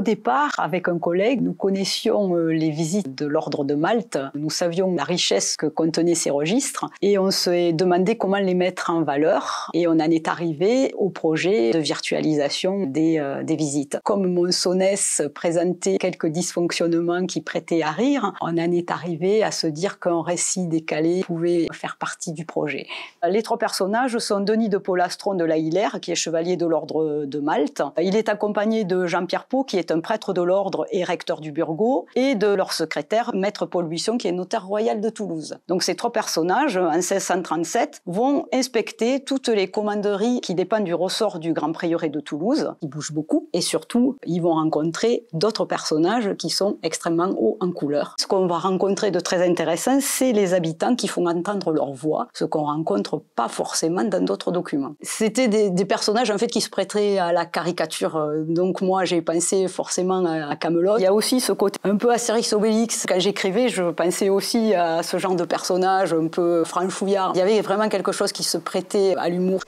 départ, avec un collègue, nous connaissions les visites de l'ordre de Malte. Nous savions la richesse que contenaient ces registres et on s'est demandé comment les mettre en valeur. Et on en est arrivé au projet de virtualisation des visites. Comme Monsonès présentait quelques dysfonctionnements qui prêtaient à rire, on en est arrivé à se dire qu'un récit décalé pouvait faire partie du projet. Les trois personnages sont Denis de Polastron de la Hilaire, qui est chevalier de l'ordre de Malte. Il est accompagné de Jean-Pierre Pau, qui est un prêtre de l'ordre et recteur du Burgot, et de leur secrétaire, maître Paul Buisson, qui est notaire royal de Toulouse. Donc ces trois personnages, en 1637, vont inspecter toutes les commanderies qui dépendent du ressort du Grand Prieuré de Toulouse. Ils bougent beaucoup, et surtout, ils vont rencontrer d'autres personnages qui sont extrêmement hauts en couleur. Ce qu'on va rencontrer de très intéressant, c'est les habitants qui font entendre leur voix, ce qu'on rencontre pas forcément dans d'autres documents. C'était des personnages en fait qui se prêteraient à la caricature. Donc moi j'ai pensé forcément à Camelot. Il y a aussi ce côté un peu Astérix Obélix. Quand j'écrivais, je pensais aussi à ce genre de personnage un peu franchouillard. Il y avait vraiment quelque chose qui se prêtait à l'humour.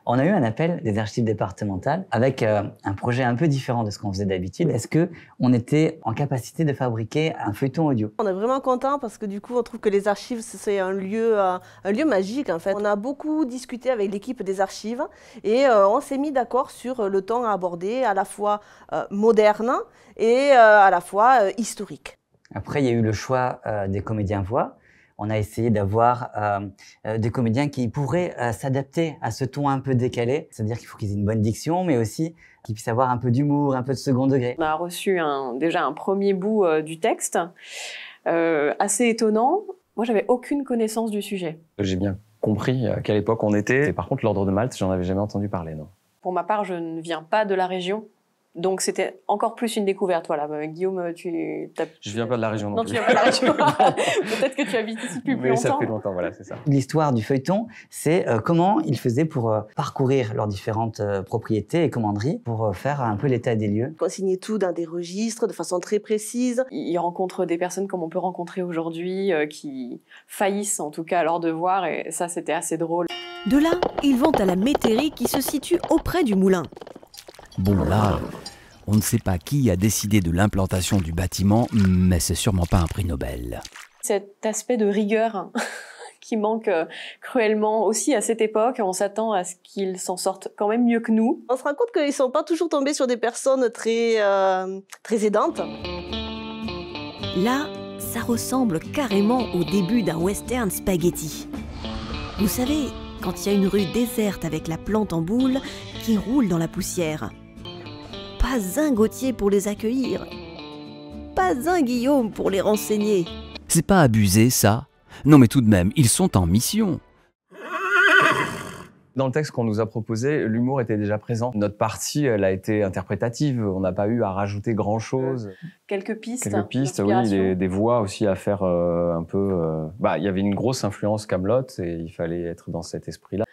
On a eu un appel des archives départementales avec un projet un peu différent de ce qu'on faisait d'habitude. Est-ce qu'on était en capacité de fabriquer un feuilleton audio? On est vraiment content parce que du coup, on trouve que les archives, c'est un lieu magique en fait. On a beaucoup discuté avec l'équipe des archives et on s'est mis d'accord sur le temps à aborder, à la fois moderne et à la fois historique. Après, il y a eu le choix des comédiens voix. On a essayé d'avoir des comédiens qui pourraient s'adapter à ce ton un peu décalé. C'est-à-dire qu'il faut qu'ils aient une bonne diction, mais aussi qu'ils puissent avoir un peu d'humour, un peu de second degré. On a reçu déjà un premier bout du texte, assez étonnant. Moi, j'avais aucune connaissance du sujet. J'ai bien compris à quelle époque on était. Et par contre, l'ordre de Malte, j'en avais jamais entendu parler, non. Pour ma part, je ne viens pas de la région. Donc c'était encore plus une découverte. Voilà, Guillaume, Je viens pas de la région non plus. Non, tu viens pas de la région. Peut-être que tu habites ici depuis plus longtemps. Mais ça fait longtemps, voilà, c'est ça. L'histoire du feuilleton, c'est comment ils faisaient pour parcourir leurs différentes propriétés et commanderies pour faire un peu l'état des lieux. Consigner tout dans des registres de façon très précise. Ils rencontrent des personnes comme on peut rencontrer aujourd'hui qui faillissent en tout cas à leur devoir et ça c'était assez drôle. De là, ils vont à la métairie qui se situe auprès du moulin. Bon là, on ne sait pas qui a décidé de l'implantation du bâtiment, mais c'est sûrement pas un prix Nobel. Cet aspect de rigueur qui manque cruellement aussi à cette époque, on s'attend à ce qu'ils s'en sortent quand même mieux que nous. On se rend compte qu'ils ne sont pas toujours tombés sur des personnes très aidantes. Là, ça ressemble carrément au début d'un western spaghetti. Vous savez, quand il y a une rue déserte avec la plante en boule qui roule dans la poussière. Pas un Gauthier pour les accueillir. Pas un Guillaume pour les renseigner. C'est pas abusé, ça? Non mais tout de même, ils sont en mission. Dans le texte qu'on nous a proposé, l'humour était déjà présent. Notre partie, elle a été interprétative. On n'a pas eu à rajouter grand-chose. Quelques pistes. Quelques pistes, oui, des voix aussi à faire un peu... il y avait une grosse influence Camelot et il fallait être dans cet esprit-là.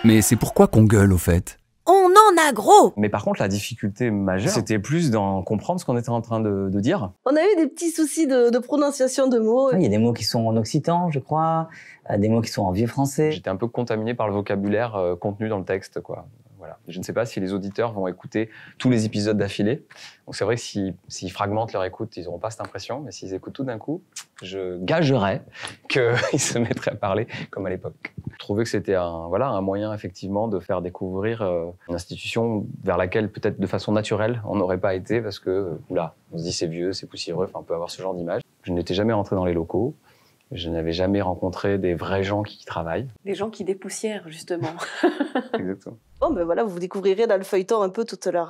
Mais c'est pourquoi qu'on gueule, au fait? On en a gros! Mais par contre, la difficulté majeure, c'était plus d'en comprendre ce qu'on était en train de dire. On a eu des petits soucis de prononciation de mots. Il y a des mots qui sont en occitan, je crois, des mots qui sont en vieux français. J'étais un peu contaminé par le vocabulaire contenu dans le texte, quoi. Voilà. Je ne sais pas si les auditeurs vont écouter tous les épisodes d'affilée. Donc c'est vrai que s'ils fragmentent leur écoute, ils n'auront pas cette impression. Mais s'ils écoutent tout d'un coup, je gagerais qu'ils se mettraient à parler comme à l'époque. Je trouvais que c'était un moyen effectivement de faire découvrir une institution vers laquelle peut-être de façon naturelle on n'aurait pas été parce que on se dit c'est vieux, c'est poussiéreux, on peut avoir ce genre d'image. Je n'étais jamais rentré dans les locaux. Je n'avais jamais rencontré des vrais gens qui y travaillent. Des gens qui dépoussièrent, justement. Exactement. Bon, ben voilà, vous découvrirez dans le feuilleton un peu toute leur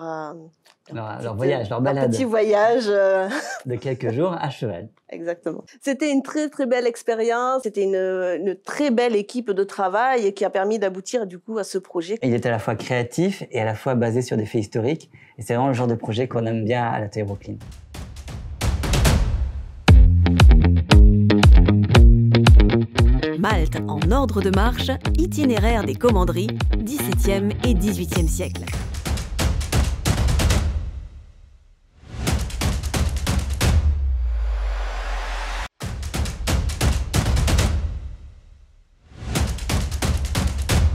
voyage, leur balade. Petit voyage. De quelques jours à cheval. Exactement. C'était une très très belle expérience. C'était une très belle équipe de travail qui a permis d'aboutir du coup à ce projet. Il est à la fois créatif et à la fois basé sur des faits historiques. Et c'est vraiment le genre de projet qu'on aime bien à l'Atelier Brooklyn. Malte en ordre de marche, itinéraire des commanderies, XVIIe et XVIIIe siècle.